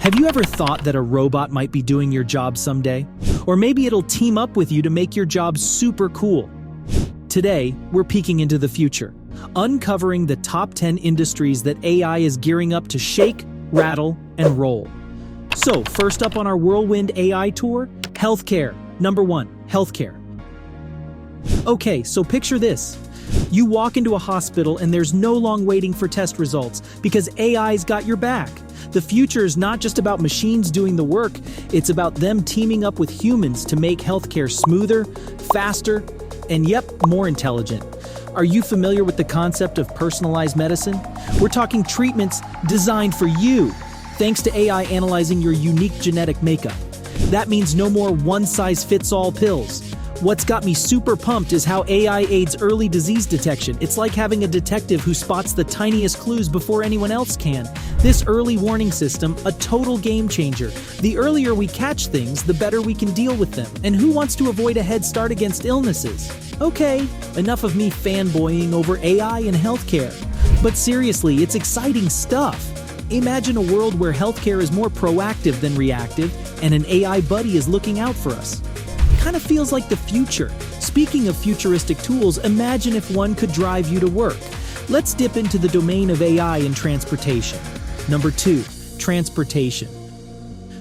Have you ever thought that a robot might be doing your job someday? Or maybe it'll team up with you to make your job super cool. Today, we're peeking into the future, uncovering the top 10 industries that AI is gearing up to shake, rattle, and roll. So, first up on our whirlwind AI tour, healthcare. Number 1, healthcare. Okay, so picture this. You walk into a hospital and there's no long waiting for test results because AI's got your back. The future is not just about machines doing the work, it's about them teaming up with humans to make healthcare smoother, faster, and more intelligent. Are you familiar with the concept of personalized medicine? We're talking treatments designed for you, thanks to AI analyzing your unique genetic makeup. That means no more one-size-fits-all pills. What's got me super pumped is how AI aids early disease detection. It's like having a detective who spots the tiniest clues before anyone else can. This early warning system, a total game changer. The earlier we catch things, the better we can deal with them. And who wants to avoid a head start against illnesses? Okay, enough of me fanboying over AI and healthcare. But seriously, it's exciting stuff. Imagine a world where healthcare is more proactive than reactive, and an AI buddy is looking out for us. Kind of feels like the future. Speaking of futuristic tools, imagine if one could drive you to work. Let's dip into the domain of AI in transportation. Number 2, transportation.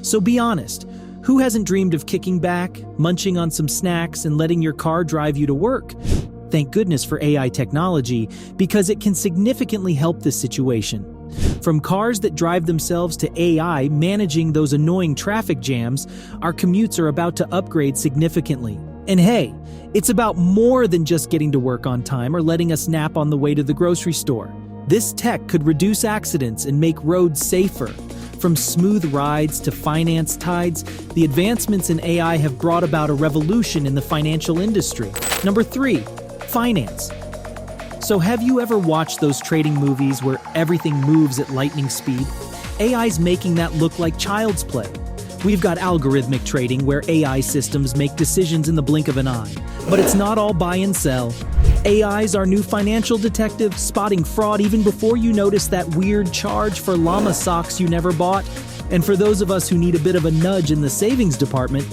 So be honest, who hasn't dreamed of kicking back, munching on some snacks, and letting your car drive you to work? Thank goodness for AI technology, because it can significantly help this situation. From cars that drive themselves to AI managing those annoying traffic jams, our commutes are about to upgrade significantly. And hey, it's about more than just getting to work on time or letting us nap on the way to the grocery store. This tech could reduce accidents and make roads safer. From smooth rides to finance tides, the advancements in AI have brought about a revolution in the financial industry. Number 3, finance. So have you ever watched those trading movies where everything moves at lightning speed? AI's making that look like child's play. We've got algorithmic trading where AI systems make decisions in the blink of an eye. But it's not all buy and sell. AI's our new financial detective, spotting fraud even before you notice that weird charge for llama socks you never bought. And for those of us who need a bit of a nudge in the savings department,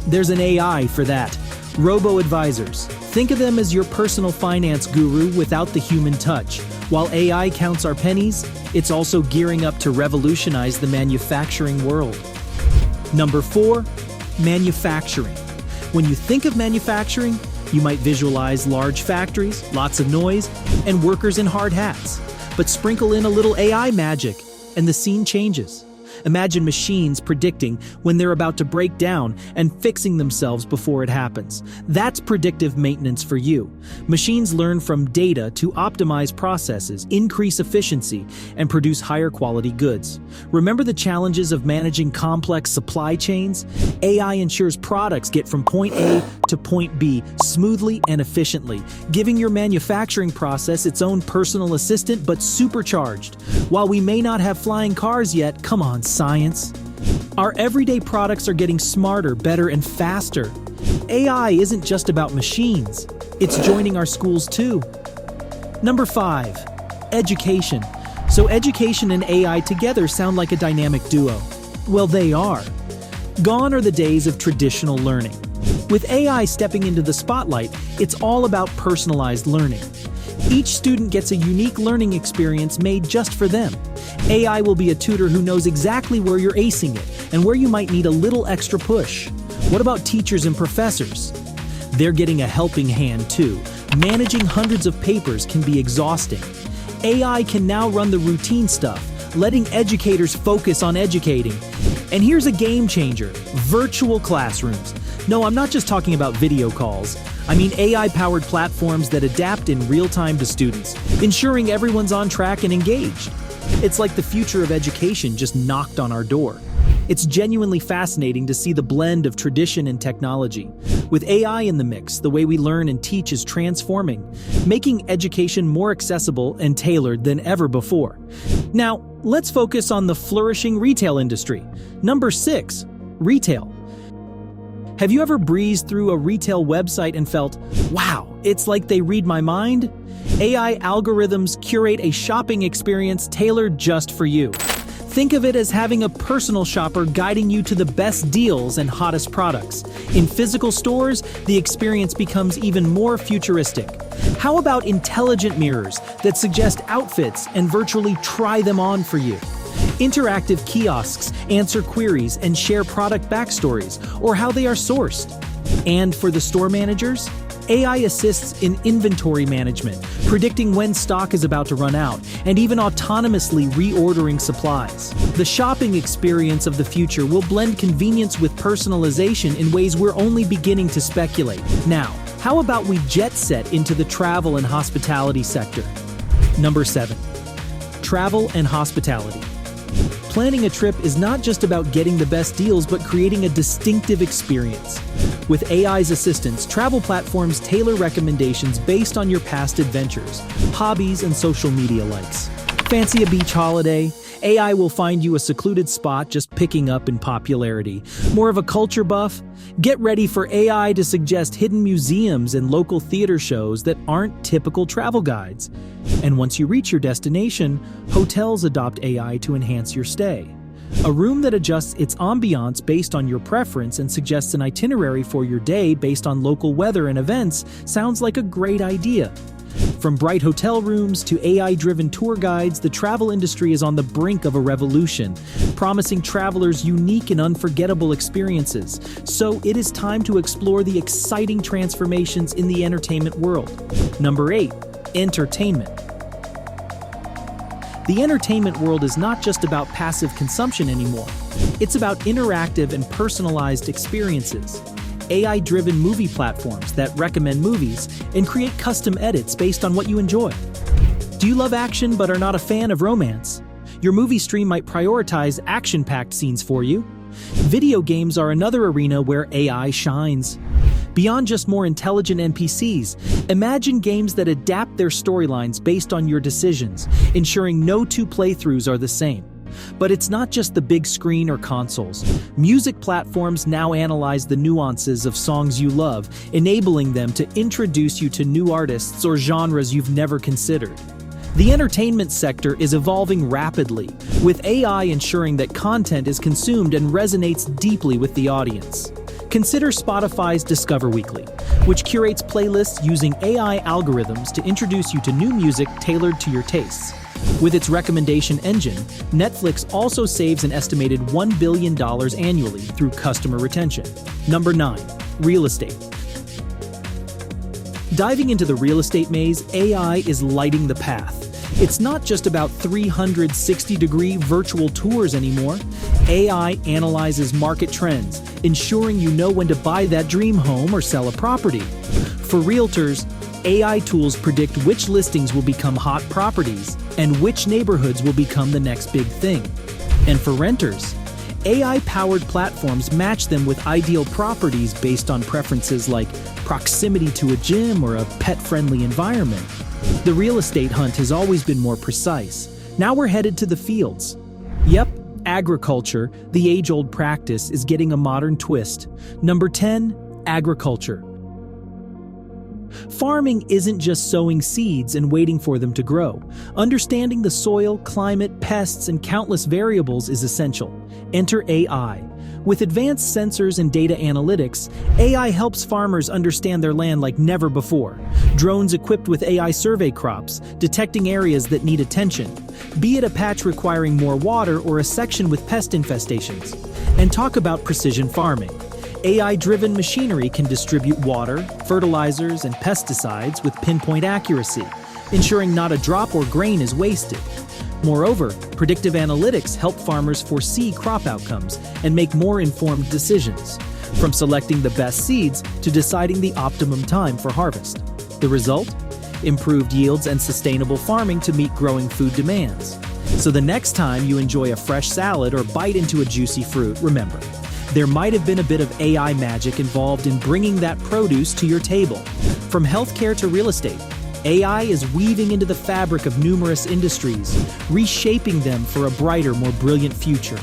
there's an AI for that. Robo-advisors. Think of them as your personal finance guru without the human touch. While AI counts our pennies, it's also gearing up to revolutionize the manufacturing world. Number 4, manufacturing. When you think of manufacturing, you might visualize large factories, lots of noise, and workers in hard hats. But sprinkle in a little AI magic, and the scene changes. Imagine machines predicting when they're about to break down and fixing themselves before it happens. That's predictive maintenance for you. Machines learn from data to optimize processes, increase efficiency, and produce higher quality goods. Remember the challenges of managing complex supply chains? AI ensures products get from point A to point B smoothly and efficiently, giving your manufacturing process its own personal assistant but supercharged. While we may not have flying cars yet, come on, science. Our everyday products are getting smarter, better, and faster. AI isn't just about machines. It's joining our schools too. Number 5, education. So education and AI together sound like a dynamic duo. Well, they are. Gone are the days of traditional learning. With AI stepping into the spotlight, it's all about personalized learning. Each student gets a unique learning experience made just for them. AI will be a tutor who knows exactly where you're acing it and where you might need a little extra push. What about teachers and professors? They're getting a helping hand too. Managing hundreds of papers can be exhausting. AI can now run the routine stuff, letting educators focus on educating. And here's a game changer: virtual classrooms. No, I'm not just talking about video calls. I mean AI-powered platforms that adapt in real time to students, ensuring everyone's on track and engaged. It's like the future of education just knocked on our door. It's genuinely fascinating to see the blend of tradition and technology. With AI in the mix, the way we learn and teach is transforming, making education more accessible and tailored than ever before. Now, let's focus on the flourishing retail industry. Number 6, retail. Have you ever breezed through a retail website and felt, wow, it's like they read my mind? AI algorithms curate a shopping experience tailored just for you. Think of it as having a personal shopper guiding you to the best deals and hottest products. In physical stores, the experience becomes even more futuristic. How about intelligent mirrors that suggest outfits and virtually try them on for you? Interactive kiosks answer queries and share product backstories or how they are sourced. And for the store managers, AI assists in inventory management, predicting when stock is about to run out, and even autonomously reordering supplies. The shopping experience of the future will blend convenience with personalization in ways we're only beginning to speculate. Now, how about we jet set into the travel and hospitality sector? Number 7. Travel and hospitality. Planning a trip is not just about getting the best deals, but creating a distinctive experience. With AI's assistance, travel platforms tailor recommendations based on your past adventures, hobbies, and social media likes. Fancy a beach holiday? AI will find you a secluded spot just picking up in popularity. More of a culture buff? Get ready for AI to suggest hidden museums and local theater shows that aren't typical travel guides. And once you reach your destination, hotels adopt AI to enhance your stay. A room that adjusts its ambiance based on your preference and suggests an itinerary for your day based on local weather and events sounds like a great idea. From bright hotel rooms to AI-driven tour guides, the travel industry is on the brink of a revolution, promising travelers unique and unforgettable experiences. So it is time to explore the exciting transformations in the entertainment world. Number 8. Entertainment. The entertainment world is not just about passive consumption anymore. It's about interactive and personalized experiences. AI-driven movie platforms that recommend movies and create custom edits based on what you enjoy. Do you love action but are not a fan of romance? Your movie stream might prioritize action-packed scenes for you. Video games are another arena where AI shines. Beyond just more intelligent NPCs, imagine games that adapt their storylines based on your decisions, ensuring no two playthroughs are the same. But it's not just the big screen or consoles. Music platforms now analyze the nuances of songs you love, enabling them to introduce you to new artists or genres you've never considered. The entertainment sector is evolving rapidly, with AI ensuring that content is consumed and resonates deeply with the audience. Consider Spotify's Discover Weekly, which curates playlists using AI algorithms to introduce you to new music tailored to your tastes. With its recommendation engine, Netflix also saves an estimated $1 billion annually through customer retention. Number 9. Real estate. Diving into the real estate maze, AI is lighting the path. It's not just about 360-degree virtual tours anymore. AI analyzes market trends, ensuring you know when to buy that dream home or sell a property. For realtors, AI tools predict which listings will become hot properties and which neighborhoods will become the next big thing. And for renters, AI-powered platforms match them with ideal properties based on preferences like proximity to a gym or a pet-friendly environment. The real estate hunt has always been more precise. Now we're headed to the fields. Yep, agriculture, the age-old practice, is getting a modern twist. Number 10, agriculture. Farming isn't just sowing seeds and waiting for them to grow. Understanding the soil, climate, pests, and countless variables is essential. Enter AI. With advanced sensors and data analytics, AI helps farmers understand their land like never before. Drones equipped with AI survey crops, detecting areas that need attention, be it a patch requiring more water or a section with pest infestations. And talk about precision farming. AI-driven machinery can distribute water, fertilizers, and pesticides with pinpoint accuracy, ensuring not a drop or grain is wasted. Moreover, predictive analytics help farmers foresee crop outcomes and make more informed decisions, from selecting the best seeds to deciding the optimum time for harvest. The result? Improved yields and sustainable farming to meet growing food demands. So the next time you enjoy a fresh salad or bite into a juicy fruit, remember, there might have been a bit of AI magic involved in bringing that produce to your table. From healthcare to real estate, AI is weaving into the fabric of numerous industries, reshaping them for a brighter, more brilliant future.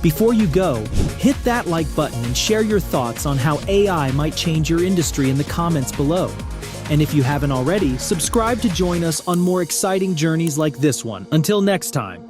Before you go, hit that like button and share your thoughts on how AI might change your industry in the comments below. And if you haven't already, subscribe to join us on more exciting journeys like this one. Until next time.